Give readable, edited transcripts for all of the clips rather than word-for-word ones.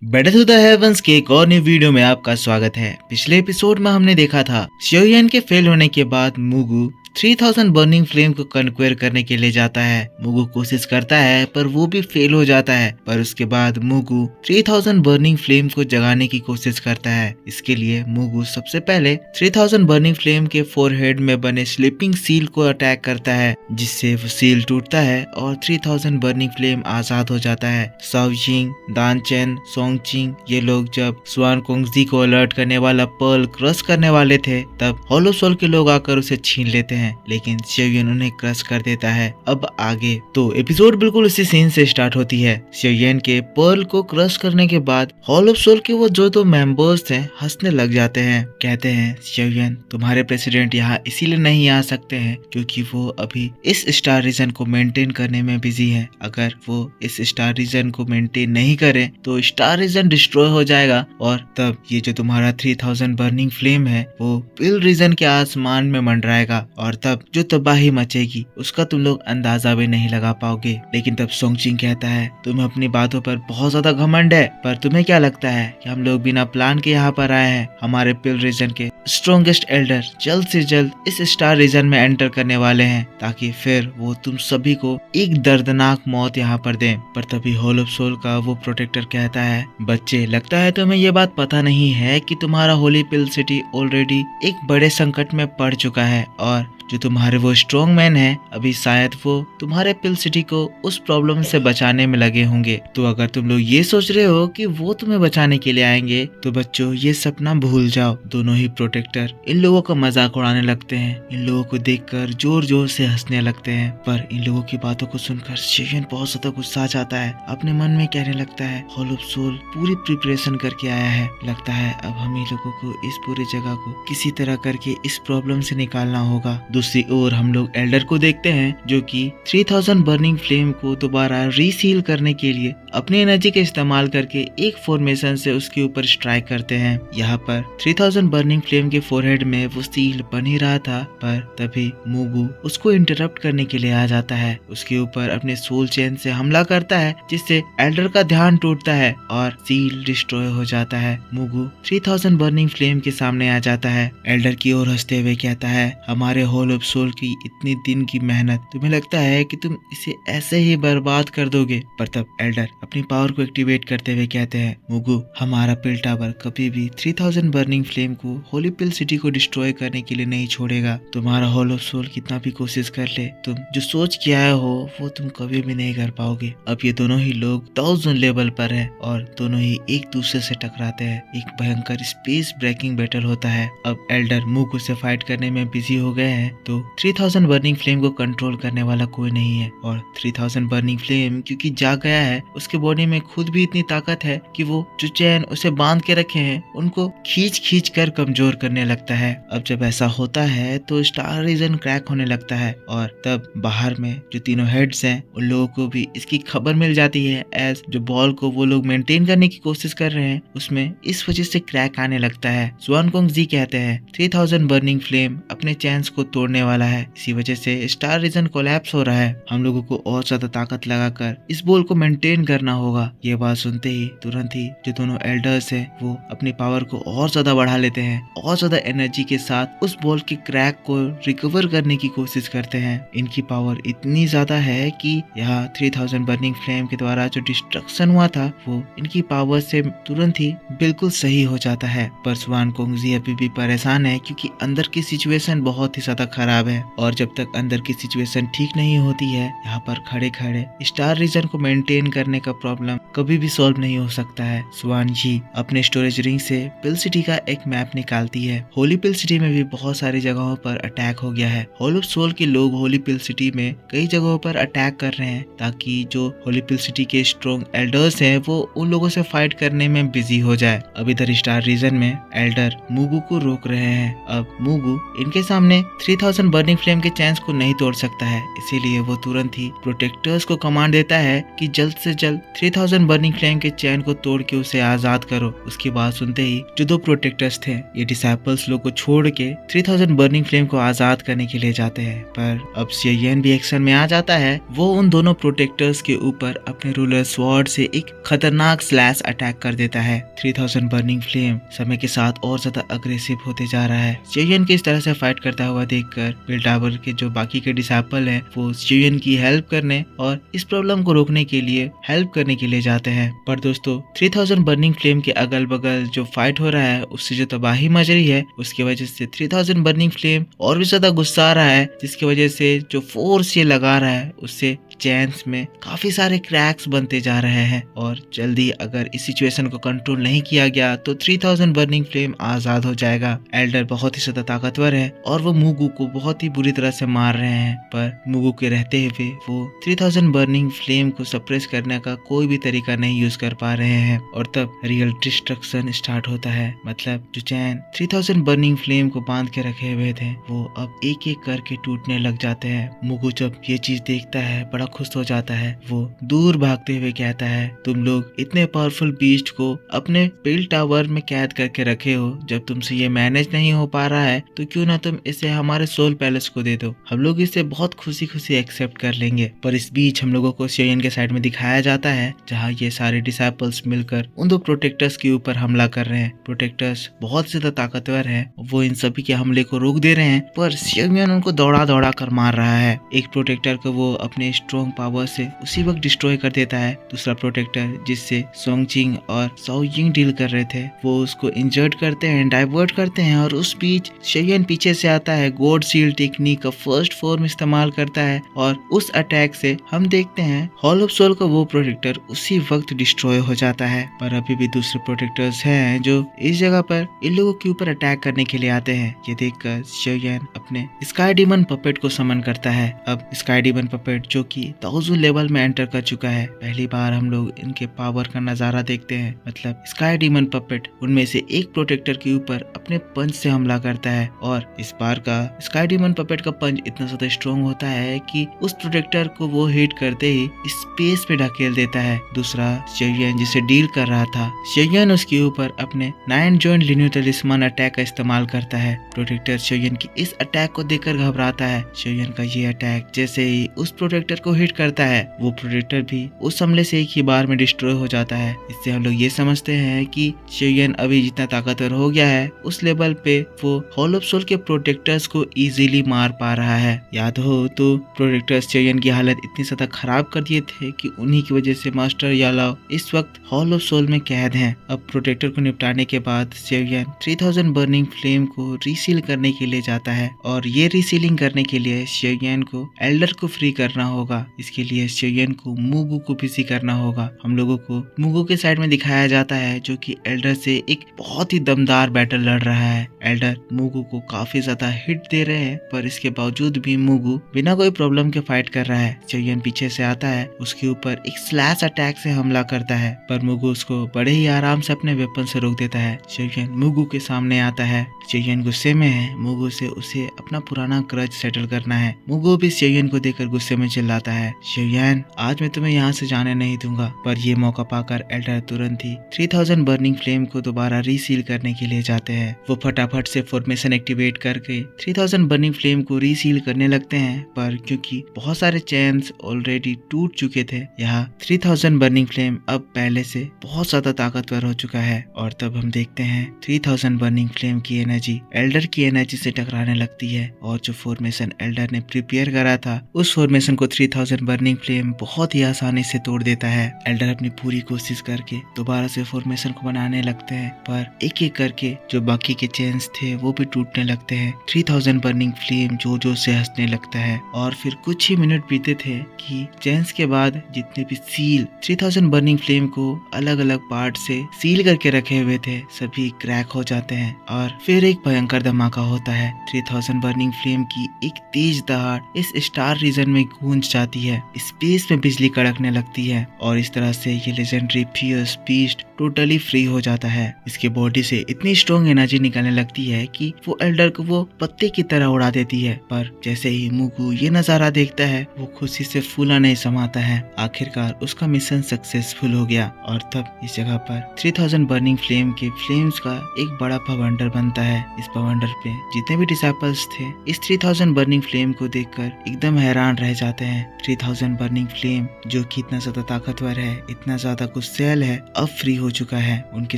Better to the heavens के एक और न्यू वीडियो में आपका स्वागत है। पिछले एपिसोड में हमने देखा था शियोयन के फेल होने के बाद मुगु 3000 बर्निंग फ्लेम को कन्क्वेयर करने के लिए जाता है। मुगु कोशिश करता है पर वो भी फेल हो जाता है। पर उसके बाद मुगु 3000 बर्निंग फ्लेम को जगाने की कोशिश करता है। इसके लिए मुगु सबसे पहले 3000 बर्निंग फ्लेम के फोरहेड में बने स्लीपिंग सील को अटैक करता है, जिससे वो सील टूटता है और 3000 बर्निंग फ्लेम आजाद हो जाता है। साओजिंग, दानचेन, सोंगचिंग ये लोग जब स्वान कोंगजी को अलर्ट करने वाला पर्ल क्रश करने वाले थे, तब होलो सोल के लोग आकर उसे छीन लेते हैं, लेकिन शियोयन उन्हें क्रश कर देता है। अब आगे तो एपिसोड बिल्कुल उसी सीन से स्टार्ट होती है। शियोयन के पर्ल को क्रश करने के बाद होलो सोल के वो जो दो मेंबर्स थे हंसने लग जाते हैं। कहते हैं, शियोयन तुम्हारे प्रेसिडेंट यहाँ इसीलिए नहीं आ सकते हैं क्योंकि वो अभी इस स्टार रीजन को मेंटेन करने में बिजी है। अगर वो इस स्टार रीजन को मेंटेन नहीं करे तो स्टार रीजन डिस्ट्रॉय हो जाएगा और तब ये जो तुम्हारा 3000 बर्निंग फ्लेम है वो पिल रीजन के आसमान में मंडराएगा और तब जो तबाही मचेगी उसका तुम लोग अंदाजा भी नहीं लगा पाओगे। लेकिन तब सोंगचिंग कहता है, तुम्हें अपनी बातों पर बहुत ज्यादा घमंड है, पर तुम्हें क्या लगता है कि हम लोग बिना प्लान के यहाँ पर आए हैं? हमारे पिल रीजन के स्ट्रॉन्गेस्ट एल्डर जल्द से जल्द इस स्टार रीजन में एंटर करने वाले हैं ताकि फिर वो तुम सभी को एक दर्दनाक मौत यहाँ पर दें। पर तभी होल ऑफ सोल का वो प्रोटेक्टर कहता है, बच्चे लगता है तुम्हें ये बात पता नहीं है कि तुम्हारा होली पिल सिटी ऑलरेडी एक बड़े संकट में पड़ चुका है और जो तुम्हारे वो स्ट्रॉन्ग मैन है अभी शायद वो तुम्हारे पिल सिटी को उस प्रॉब्लम से बचाने में लगे होंगे। तो अगर तुम लोग ये सोच रहे हो कि वो तुम्हें बचाने के लिए आएंगे तो बच्चों ये सपना भूल जाओ। दोनों ही प्रोटेक्टर इन लोगों का मजाक उड़ाने लगते हैं। इन लोगों को देखकर जोर जोर से हंसने लगते हैं। पर इन लोगों की बातों को सुनकर शियोयन बहुत ज्यादा गुस्सा आ जाता है। अपने मन में कहने लगता है, होल ऑफ सोल पूरी प्रिपरेशन करके आया है, लगता है अब हम ही लोगों को इस पूरी जगह को किसी तरह करके इस प्रॉब्लम से निकालना होगा। दूसरी ओर हम लोग एल्डर को देखते हैं जो कि 3000 बर्निंग फ्लेम को दोबारा रीसील करने के लिए अपनी एनर्जी का इस्तेमाल करके एक फॉर्मेशन से उसके ऊपर स्ट्राइक करते हैं। यहाँ पर 3000 बर्निंग फ्लेम के फोरहेड में वो सील बन ही रहा था, पर तभी मुगु उसको इंटरप्ट करने के लिए आ जाता है। उसके ऊपर अपने सोल चेन से हमला करता है जिससे एल्डर का ध्यान टूटता है और सील डिस्ट्रॉय हो जाता है। मुगु 3000 बर्निंग फ्लेम के सामने आ जाता है। एल्डर की ओर हंसते हुए कहता है, हमारे होल ऑफ सोल की इतनी दिन की मेहनत, तुम्हें लगता है कि तुम इसे ऐसे ही बर्बाद कर दोगे? पर तब एल्डर अपनी पावर को एक्टिवेट करते हुए कहते हैं, मुगु हमारा पिल टावर कभी भी 3000 बर्निंग फ्लेम को होली पिल सिटी को डिस्ट्रॉय करने के लिए नहीं छोड़ेगा। तुम्हारा होल ऑफ सोल कितना भी कोशिश कर ले, तुम जो सोच के आए हो वो तुम कभी भी नहीं कर पाओगे। अब ये दोनों ही लोग 1000 लेवल पर है और दोनों ही एक दूसरे से टकराते हैं। एक भयंकर स्पेस ब्रेकिंग बैटल होता है। अब एल्डर मुगु से फाइट करने में बिजी हो गए हैं तो 3000 बर्निंग फ्लेम को कंट्रोल करने वाला कोई नहीं है और 3000 बर्निंग फ्लेम क्योंकि जाग गया है, उसके बॉडी में खुद भी इतनी ताकत है कि वो जो चैन उसे बांध के रखे हैं उनको खींच खींच कर कमजोर करने लगता है। अब जब ऐसा होता है तो स्टार रीजन क्रैक होने लगता है और तब बाहर में जो तीनों हेड्स हैं उन लोगों को भी इसकी खबर मिल जाती है। एज जो बॉल को वो लोग मेंटेन करने की कोशिश कर रहे हैं उसमें इस वजह से क्रैक आने लगता है। स्वान कोंगजी कहते हैं 3000 बर्निंग फ्लेम अपने चैन्स को तोड़ने वाला है, इसी वजह से स्टार रीजन कोलैप्स हो रहा है। हम लोगों को और ज्यादा ताकत लगाकर इस बॉल को मेंटेन करना होगा। ये बात सुनते ही तुरंत ही जो दोनों एल्डर्स हैं वो अपनी पावर को और ज्यादा बढ़ा लेते हैं और ज्यादा एनर्जी के साथ उस बॉल के क्रैक को रिकवर करने की कोशिश करते हैं। इनकी पावर इतनी ज्यादा है कि यहाँ 3000 बर्निंग फ्लेम के द्वारा जो डिस्ट्रक्शन हुआ था वो इनकी पावर से तुरंत ही बिल्कुल सही हो जाता है। पर स्वान कोंगजी अभी भी परेशान है क्योंकि अंदर की सिचुएशन बहुत ही ज्यादा खराब है और जब तक अंदर की सिचुएशन ठीक नहीं होती है यहाँ पर खड़े खड़े स्टार रीजन को मेंटेन करने का प्रॉब्लम कभी भी सॉल्व नहीं हो सकता है। स्वान जी अपने स्टोरेज रिंग से पिल सिटी का एक मैप निकालती है। होली पिल सिटी में भी बहुत सारी जगहों पर अटैक हो गया है। होल ऑफ सोल के लोग होली पिल सिटी में कई जगहों पर अटैक कर रहे हैं ताकि जो होली पिल सिटी के स्ट्रॉन्ग एल्डर्स हैं वो उन लोगों से फाइट करने में बिजी हो जाए। अब इधर स्टार रीजन में एल्डर मुगु को रोक रहे हैं। अब मुगु इनके सामने 3000 बर्निंग फ्लेम के चैन्स को नहीं तोड़ सकता है, इसीलिए वो तुरंत ही प्रोटेक्टर्स को कमांड देता है कि जल्द से जल्द 3000 3000 बर्निंग फ्लेम के चैन को तोड़ के उसे आजाद करो। उसकी बात सुनते ही जो दो प्रोटेक्टर्स थे ये डिसाइपल्स लोग को छोड़ के 3000 बर्निंग फ्लेम को आजाद करने के लिए जाते हैं, पर अब शेयन भी एक्शन में आ जाता है। वो उन दोनों प्रोटेक्टर्स के ऊपर अपने रूलर स्वॉर्ड से एक खतरनाक स्लैश अटैक कर देता है। 3000 बर्निंग फ्लेम समय के साथ और ज्यादा अग्रेसिव होते जा रहा है। शेयन के इस तरह से फाइट करता हुआ देखकर बेल टावर के जो बाकी के डिसाइपल हैं वो शेयन की हेल्प करने और इस प्रॉब्लम को रोकने के लिए हेल्प करने के लिए जाते हैं। पर दोस्तों 3000 बर्निंग फ्लेम के अगल बगल जो फाइट हो रहा है उससे जो तबाही मच रही है उसकी वजह से 3000 बर्निंग फ्लेम और भी ज्यादा गुस्सा आ रहा है, जिसकी वजह से जो फोर्स ये लगा रहा है उससे चैन्स में काफी सारे क्रैक्स बनते जा रहे हैं और जल्दी अगर इस सिचुएशन को कंट्रोल नहीं किया गया तो 3000 बर्निंग फ्लेम आजाद हो जाएगा। एल्डर बहुत ही ज्यादा ताकतवर है और वो मुगु को बहुत ही बुरी तरह से मार रहे हैं, पर मुगु के रहते हुए वो 3000 बर्निंग फ्लेम को सप्रेस करने का कोई भी तरीका नहीं यूज कर पा रहे हैं और तब रियल डिस्ट्रक्शन स्टार्ट होता है। मतलब जो चैन 3000 बर्निंग फ्लेम को बांध के रखे हुए थे वो अब एक एक करके टूटने लग जाते हैं। मुगु जब ये चीज देखता है बड़ा खुश हो जाता है। वो दूर भागते हुए कहता है, तुम लोग इतने पावरफुल बीस्ट को अपने बेल टावर में कैद करके रखे हो, जब तुमसे ये मैनेज नहीं हो पा रहा है तो क्यों ना तुम इसे हमारे सोल पैलेस को दे दो, हम लोग इसे बहुत खुशी खुशी एक्सेप्ट कर लेंगे। पर इस बीच हम लोगों को शेयन के साइड में दिखाया जाता है जहाँ ये सारे डिसाइपल्स मिलकर उन दो प्रोटेक्टर्स के ऊपर हमला कर रहे हैं। प्रोटेक्टर्स बहुत ज्यादा ताकतवर है, वो इन सभी के हमले को रोक दे रहे हैं, पर शेयन उनको दौड़ा दौड़ा कर मार रहा है। एक प्रोटेक्टर को वो अपने स्ट्रॉन्ग पावर से उसी वक्त डिस्ट्रॉय कर देता है। दूसरा प्रोटेक्टर जिससे सोंगचिंग और साओजिंग डील कर रहे थे वो उसको इंजर्ड करते हैं, डाइवर्ट करते हैं और उस बीच शेयन पीछे से आता है, गॉड सील टेक्निक का फर्स्ट फॉर्म इस्तेमाल करता है और उस अटैक से हम देखते हैं हॉल ऑफ सोल का वो प्रोटेक्टर उसी वक्त डिस्ट्रॉय हो जाता है। पर अभी भी दूसरे प्रोटेक्टर्स हैं जो इस जगह पर इन लोगों के ऊपर अटैक करने के लिए आते हैं। ये देखकर शेयन अपने स्काई डीमन पपेट को समन करता है। अब स्काई डीमन पपेट जो कि 1000 लेवल में एंटर कर चुका है, पहली बार हम लोग इनके पावर का नजारा देखते हैं। मतलब स्काई डीमन पपेट उनमें से एक प्रोटेक्टर के ऊपर अपने पंच से हमला करता है और इस बार का स्काई डीमन पपेट का पंच इतना ज्यादा स्ट्रॉन्ग होता है कि उस प्रोटेक्टर को वो हिट करते ही स्पेस पे ढकेल देता है। दूसरा शेयन जिसे डील कर रहा था, शेयन उसके ऊपर अपने 9 जॉइंट लिन्यू तलिस्मान अटैक का इस्तेमाल करता है। प्रोटेक्टर शेयन की इस अटैक को देखकर घबराता है। शेयन का ये अटैक जैसे ही उस प्रोटेक्टर को हिट करता है वो प्रोटेक्टर भी उस हमले से एक ही बार में डिस्ट्रॉय हो जाता है। इससे हम लोग ये समझते हैं कि शेयन अभी जितना ताकतवर हो गया है उस लेवल पे वो हॉल ऑफ सोल के प्रोटेक्टर्स को इजीली मार पा रहा है। याद हो तो प्रोटेक्टर्स शेयन की हालत इतनी ज्यादा खराब कर दिए थे कि उन्हीं की वजह से मास्टर यालाओ इस वक्त हॉल ऑफ सोल में कैद हैं। अब प्रोटेक्टर को निपटाने के बाद शेयन 3000 बर्निंग फ्लेम को रीसील करने के लिए जाता है और ये रीसीलिंग करने के लिए शेयन को एल्डर को फ्री करना होगा। इसके लिए शेयन को मुगु को बिजी करना होगा। हम लोगों को मुगु के साइड में दिखाया जाता है जो कि एल्डर से एक बहुत ही दमदार बैटल लड़ रहा है। एल्डर मुगु को काफी ज्यादा हिट दे रहे हैं पर इसके बावजूद भी मुगु बिना कोई प्रॉब्लम के फाइट कर रहा है। शेयन पीछे से आता है, उसके ऊपर एक स्लैश अटैक से हमला करता है पर मुगु उसको बड़े ही आराम से अपने वेपन से रोक देता है। शेयन मुगु के सामने आता है। शेयन गुस्से में है, मुगु से उसे अपना पुराना ग्रज सेटल करना है। मुगु भी शेयन को देखकर गुस्से में चिल्लाता है, शेयन आज मैं तुम्हें यहाँ से जाने नहीं दूंगा। पर ये मौका पाकर एल्डर तुरंत ही 3000 बर्निंग फ्लेम को दोबारा रीसील करने के लिए जाते हैं। वो फटाफट से फॉर्मेशन एक्टिवेट करके 3000 बर्निंग फ्लेम को रीसील करने लगते हैं, पर क्योंकि बहुत सारे चेन्स ऑलरेडी टूट चुके थे यहाँ 3000 बर्निंग फ्लेम अब पहले से बहुत ज्यादा ताकतवर हो चुका है। और तब हम देखते हैं 3000 बर्निंग फ्लेम की एनर्जी एल्डर की एनर्जी से टकराने लगती है और जो फॉर्मेशन एल्डर ने प्रिपेयर करा था उस फॉर्मेशन को 3000 बर्निंग फ्लेम बहुत ही आसानी से तोड़ देता है। एल्डर अपनी पूरी कोशिश करके दोबारा से फॉर्मेशन को बनाने लगते हैं पर एक एक करके जो बाकी के चेन्स थे वो भी टूटने लगते हैं। 3000 बर्निंग फ्लेम जो से हंसने लगता है और फिर कुछ ही मिनट बीते थे कि चेन्स के बाद जितने भी सील 3000 बर्निंग फ्लेम को अलग अलग पार्ट से सील करके रखे हुए थे सभी क्रैक हो जाते हैं और फिर एक भयंकर धमाका होता है। 3000 बर्निंग फ्लेम की एक तेज दहाड़ इस स्टार रीजन में गूंज जाती जाती है, स्पेस में बिजली कड़कने लगती है और इस तरह से ये legendary fierce beast totally free हो जाता है। इसकी बॉडी से इतनी स्ट्रॉन्ग एनर्जी निकलने लगती है कि वो एल्डर को वो पत्ते की तरह उड़ा देती है। पर जैसे ही मुगु ये नजारा देखता है वो खुशी से फूला नहीं समाता है। आखिरकार उसका मिशन सक्सेसफुल हो गया और तब इस जगह पर 3000 बर्निंग फ्लेम के फ्लेम्स का एक बड़ा भवंडर बनता है। इस भवंडर पे जितने भी डिसाइपल्स थे इस 3000 बर्निंग फ्लेम को देखकर एकदम हैरान रह जाते हैं। 3000 बर्निंग फ्लेम जो कि इतना ज्यादा ताकतवर है, इतना ज्यादा गुस्सैल है, अब फ्री हो चुका है। उनके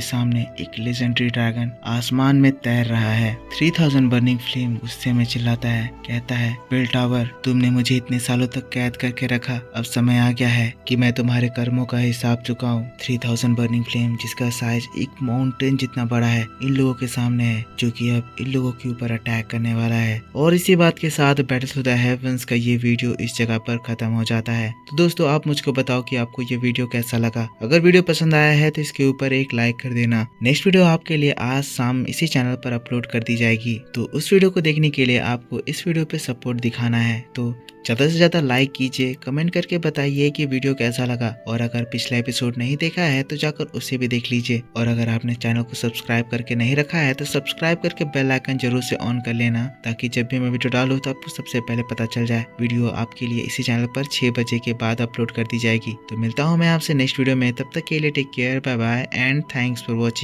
सामने एक लेजेंडरी ड्रैगन आसमान में तैर रहा है। 3000 बर्निंग फ्लेम गुस्से में चिल्लाता है, कहता है, बेल टावर, तुमने मुझे इतने सालों तक कैद करके रखा, अब समय आ गया है कि मैं तुम्हारे कर्मों का हिसाब चुकाऊं। 3000 बर्निंग फ्लेम जिसका साइज एक माउंटेन जितना बड़ा है इन लोगों के सामने है, जो कि अब इन लोगों के ऊपर अटैक करने वाला है। और इसी बात के साथ बैटल टू द हेवंस का ये वीडियो इस जगह पर खत्म हो जाता है। तो दोस्तों आप मुझको बताओ कि आपको ये वीडियो कैसा लगा। अगर वीडियो पसंद आया है तो इसके ऊपर एक लाइक कर देना। नेक्स्ट वीडियो आपके लिए आज शाम इसी चैनल पर अपलोड कर दी जाएगी, तो उस वीडियो को देखने के लिए आपको इस वीडियो पे सपोर्ट दिखाना है। तो ज्यादा से ज्यादा लाइक कीजिए, कमेंट करके बताइए कि वीडियो कैसा लगा। और अगर पिछला एपिसोड नहीं देखा है तो जाकर उसे भी देख लीजिए। और अगर आपने चैनल को सब्सक्राइब करके नहीं रखा है तो सब्सक्राइब करके बेल आइकन जरूर से ऑन कर लेना, ताकि जब भी मैं वीडियो डालूं तो आपको सबसे पहले पता चल जाए। वीडियो आपके लिए इसी चैनल पर 6 बजे के बाद अपलोड कर दी जाएगी। तो मिलता हूँ मैं आपसे नेक्स्ट वीडियो में, तब तक के लिए take care, bye bye and thanks for watching.